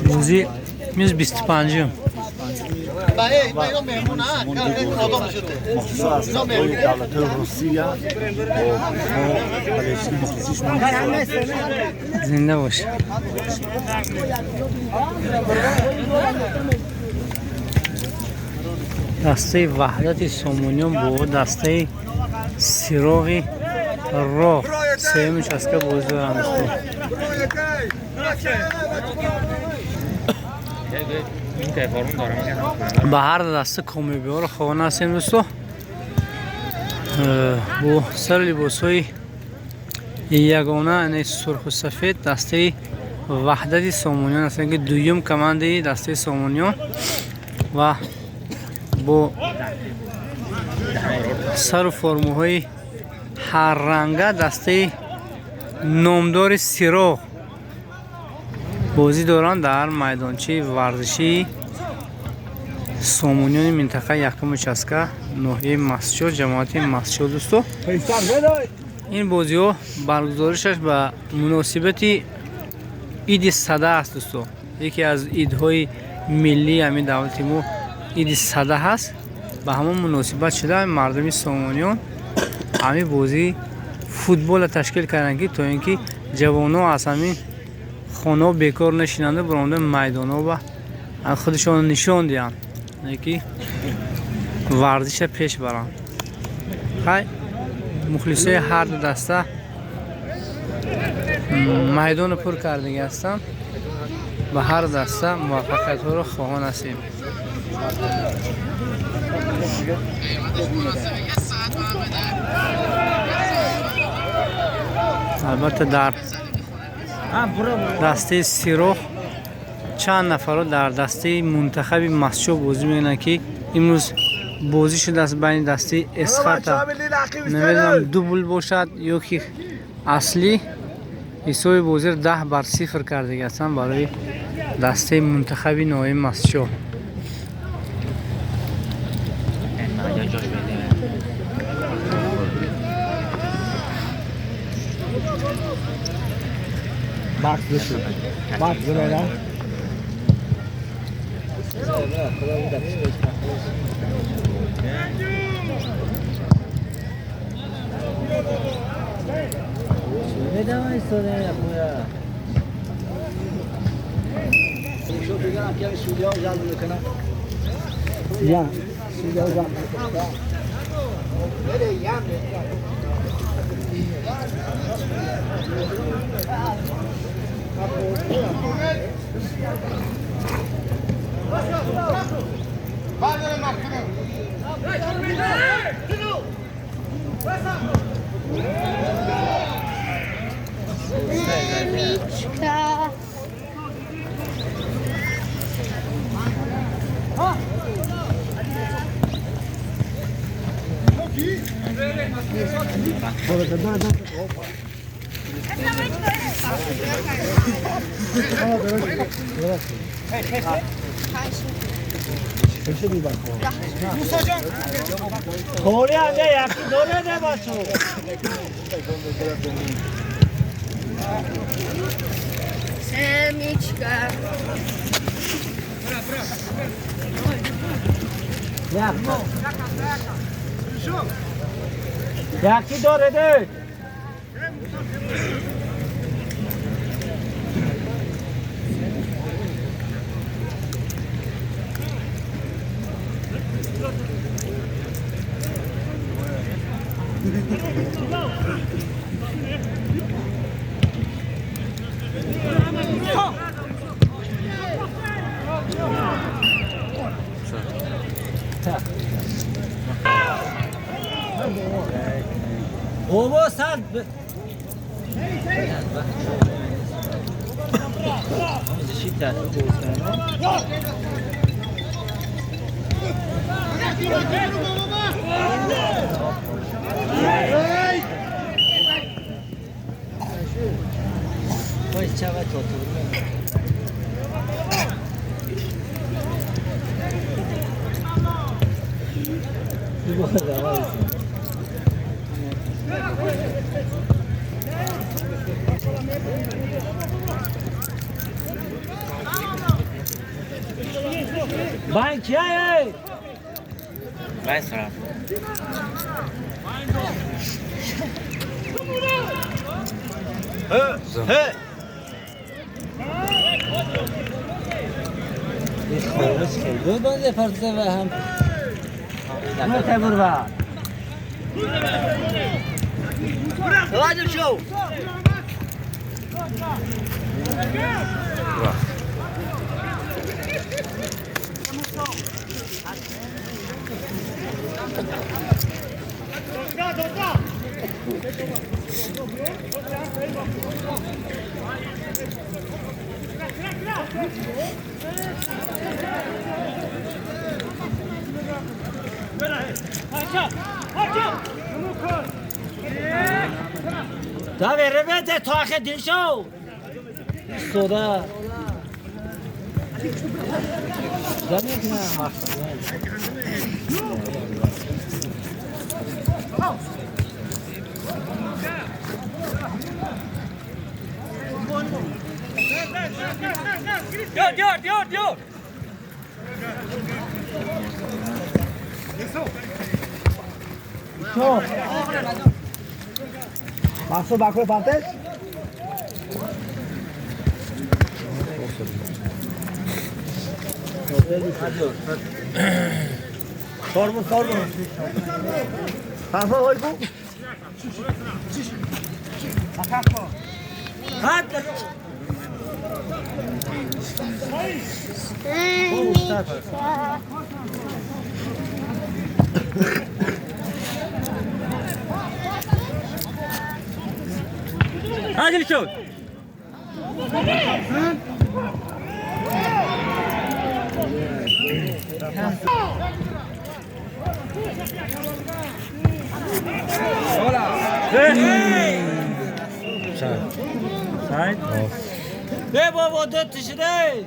روزی 125 اینا مهمونه اینا خدا شده مخصوص از دولت روسیه زنده باشه. دسته وحدت سومونیون با دسته سیروغی راه سیمش از که بازی دارم به هر دسته کمی بیار خواه نسیم دوستو با سر لباس های یگانه سرخ و سفید دسته وحدت سومونیون هستن که دویم کمانده دسته سومونیون و با سر و فرموهای هر رنگه دسته نامدار سیرو بازی دارن در میدانچه ورزشی سومونیون منطقه یکم چسکه ناحیه مسجد جماعت مسجد دوستو. این بازی ها برگزارشش به مناسبت عید صده است دوستو. یکی از عیدهای ملی همین دولت ما عید صده هست. به همون مناسبت شده مردم سومونیون همین بازی فوتبال تشکیل کردن که تا اینکه جوانان از همین خانه بیکار نشیننده برانده میدان ها و خودشان نشان دیدن که ورزش پیش برن. خیلی مخلصه هر دو دسته میدان پر کردگی هستن و هر دسته موفقیت ها رو خواهان هستیم. البته در دسته سیرو چند نفر رو در دسته منتخب مسجد بازی میکنن که امروز بازی شده است بین دسته اسخط نمیدونم دوبل باشد یا که اصلی حساب بازی 10-0 کرده هستن برای دسته منتخب نوعی مسجد. Max listen. Max böyle. Ne demek istiyorsun ya bu ya? Şu bir gün akşam stüdyo yazdı kana. Ya, stüdyo yazdı. Nereye yan? थोड़े आगे यार दोरे दे बसो Semička Jaki dory ty? Ovo sad защита Ой, чава тут. بانک کیه؟ بای سراب دو بنده فرزه و هم نکته بروا راجب شو تا بره بده تا آخه دل شو سودا زمین کنم Diyor. شو باکسو باکو پارتش Sorma. Kafa oy bu. Hadi. Bu Mustafa. Hadi çok. Side. Ne baba dört kişi değil.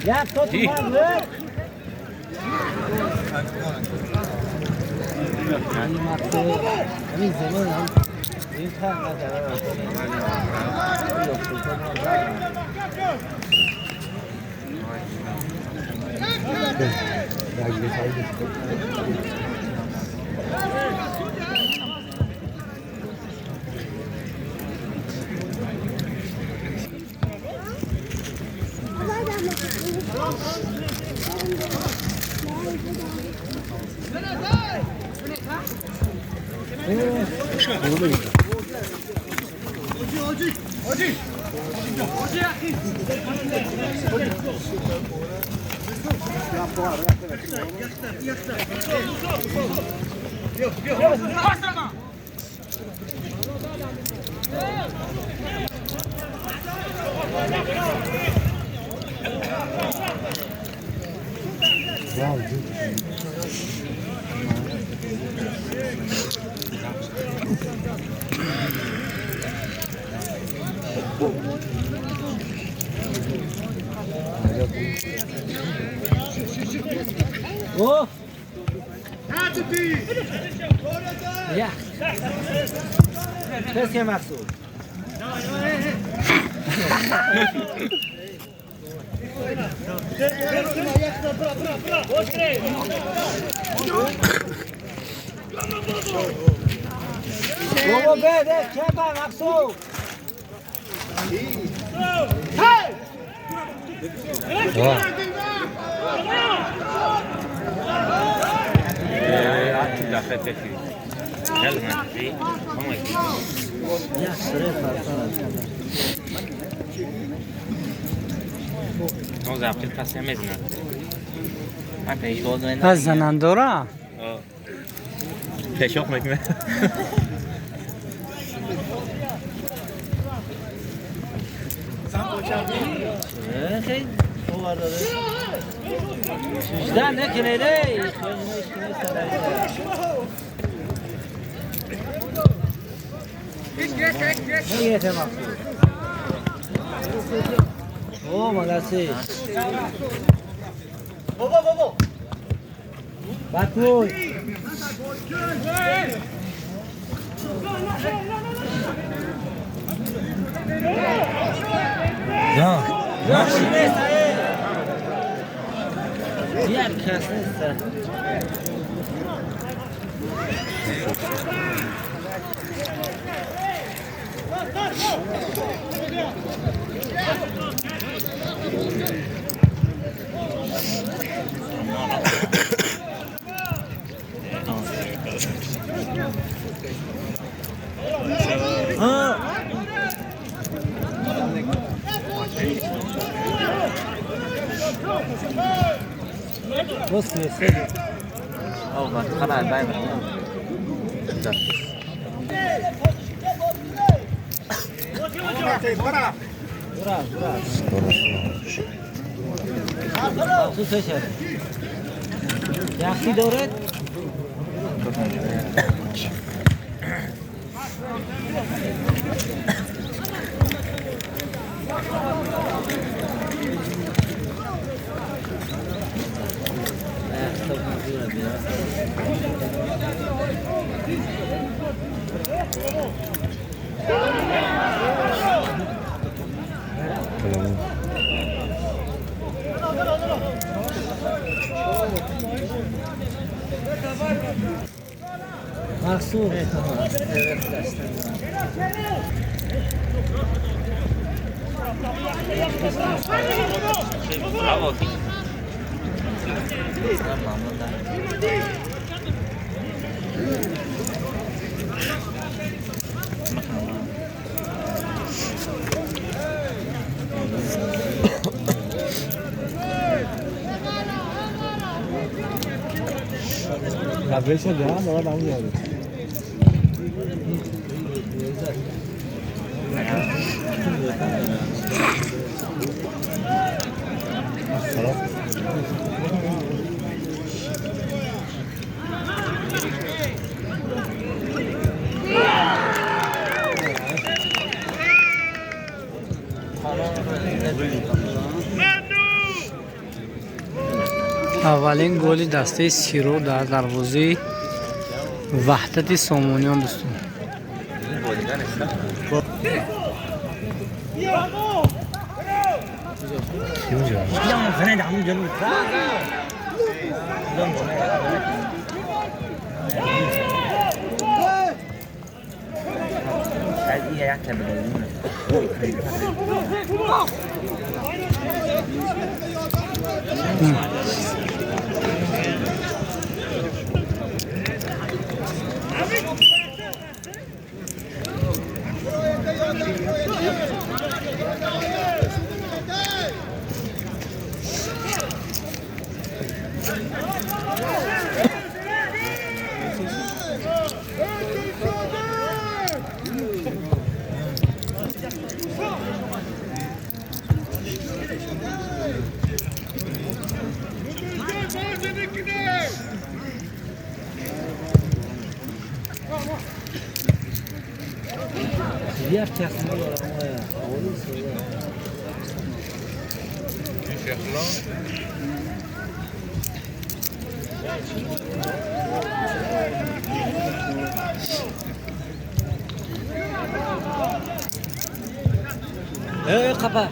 Ya tutma lan. İyi zaman. Oh. Ya. Kes ya Maksud. Baba be de keba Maksud. Hey! از زنندورا پشاق میکنه خیلی خوبه داره شجدن نکنه ری نگیره مقصود او مگسی بابا بطوی Ya. یک کس نیست بس بس Oh, mas خلاص باي برا خصوص شد یخی دارد محصول Bravo. قبل شده هم دارد همون یارو اولین گل دسته سیرو در دروازه وحدت سامونیان دوستان. یک کسی ندارم قبا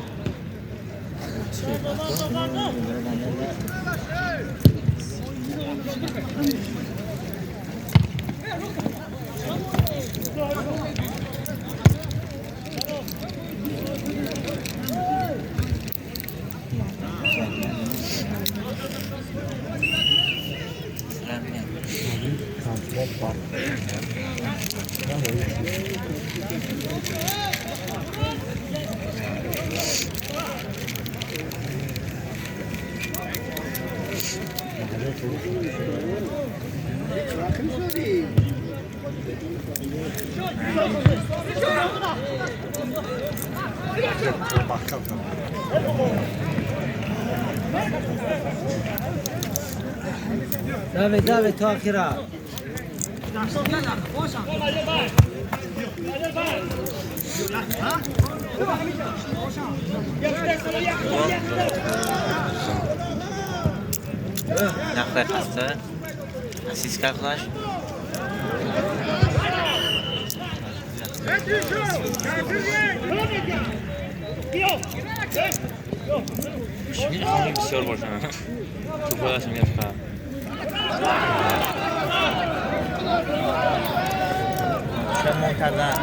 داوید تا آخرا نقطه خسته اسیس کردش خیلی بسیار باشم تو بودشم یه فهم چه منتظر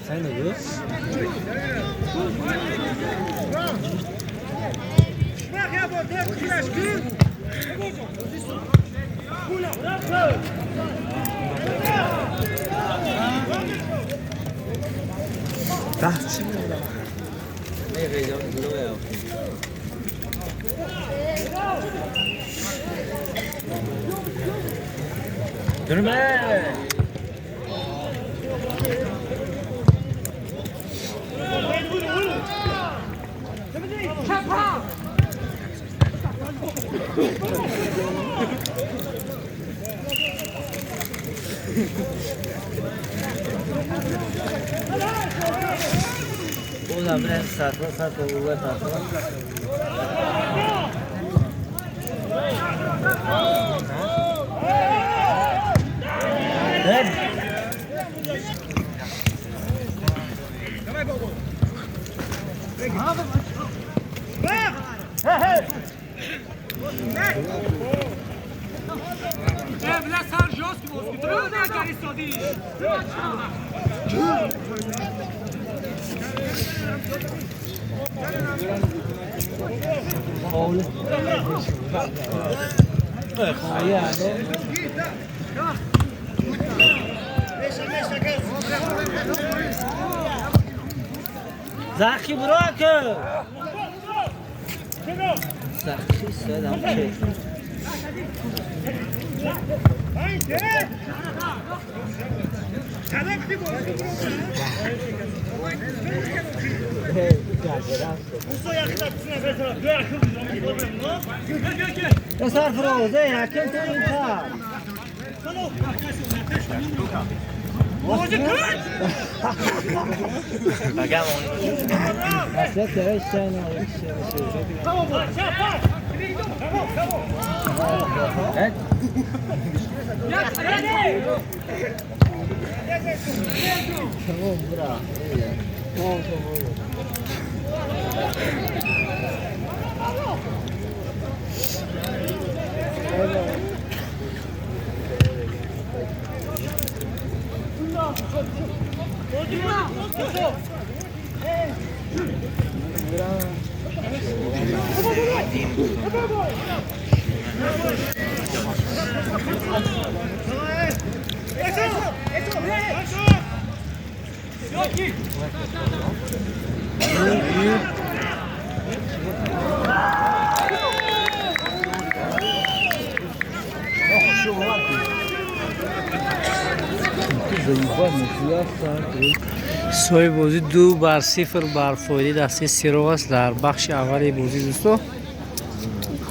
Sen ne diyor? Durma! Ulan biraz satla ulan satla. Evet. Zaki bırak. Zaki selam çek. Ya sarfroze ya kim tanıysa. Pagamos. Até que este ano سوی بازی 2-0 بر فایده دسته سیروغ است در بخش اول بازی دوستو.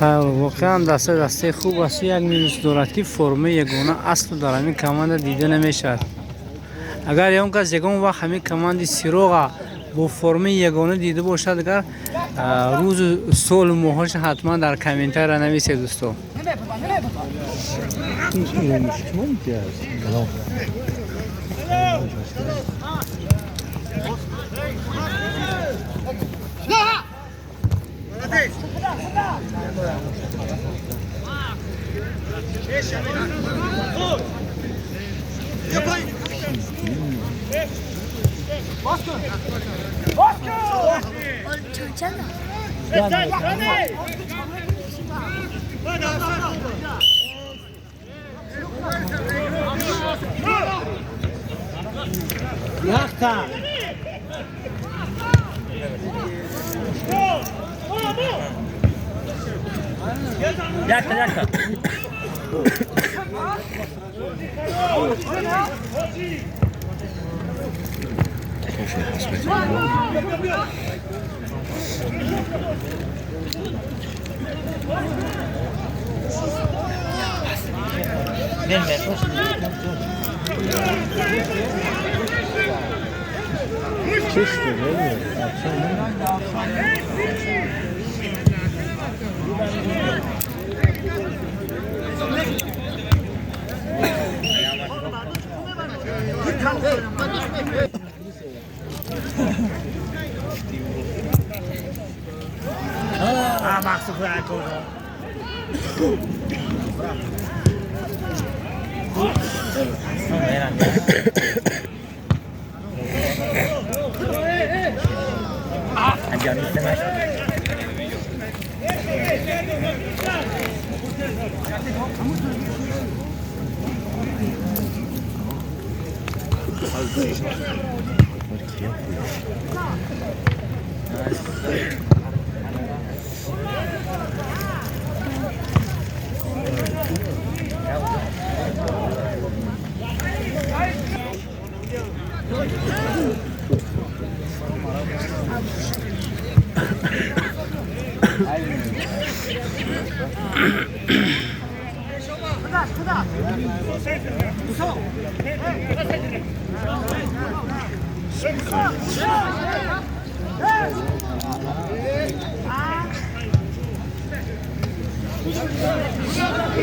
واقعا دسته خوب است. یک میز دارد که فرم یگانه اصل در همین کماند دیده نمیشد. اگر یون کس یگان وقت همین کماند سیروغ با فرم یگانه دیده باشد، اگر روز سال ماهاش حتما در کامنتر را نویسید دوستو. Yakta. Yakta.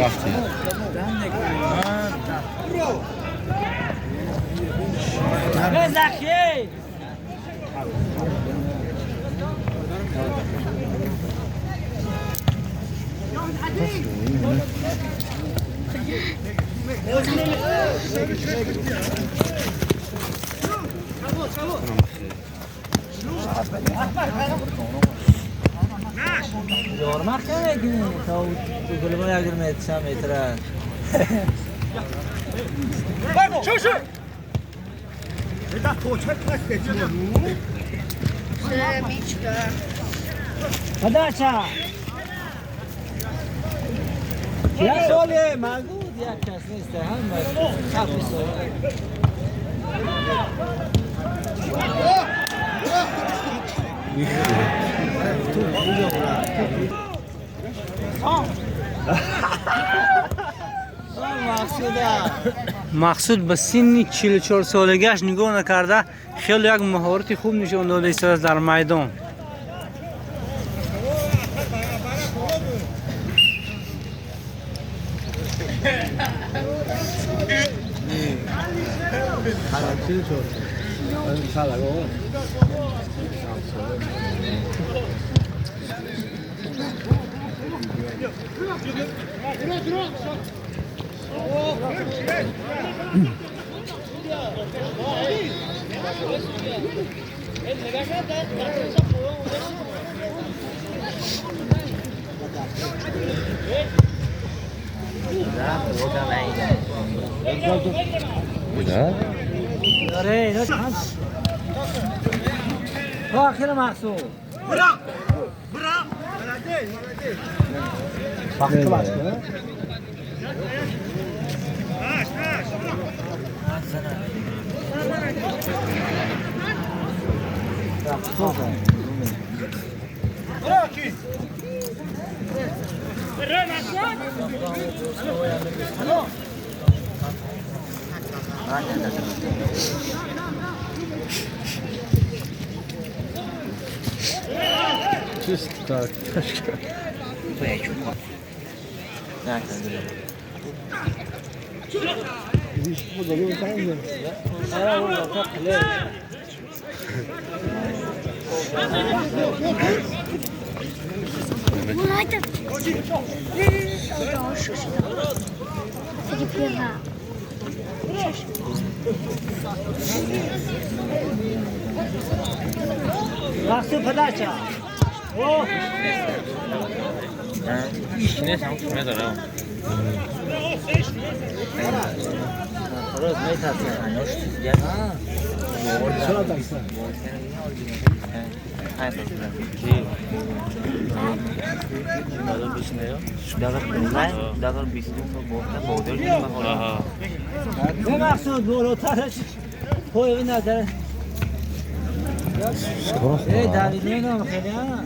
مخصوص کنم زخی yormak demek mi? Tavu gülümü yardım etsem yeter. Şu. Eda toçak kaç geçiyor? Miçka. Hadacha. Ya söyle magud ya kasni istehan bak. Kapı söyle. مقصود به سن 44 سالگیش نگاه نکرده خیلی یک مهارت خوب نشون داده است در میدان. آخر محسوب برا بلده بلده Just tak. Nasıl padaça? Oh. İşine sen kime zarar? Roz ne tatsın? Hoş gel. Şuna taksın. Hayır, dagar bisneyo. Dagar bisneyo to boğder gibi mahvola. Ne maksud bu rotarış? Koy nadar. David ne nam kheli ha?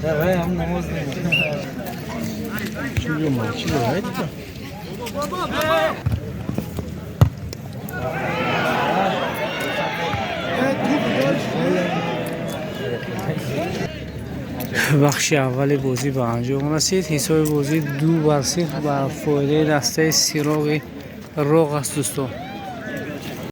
در هم نماز نمیخونم. چیزو ماچی باید بخش اول بازی به انجام رسید. حساب بازی 2-0 بر فایده دسته سیراغ راغ است دوستان.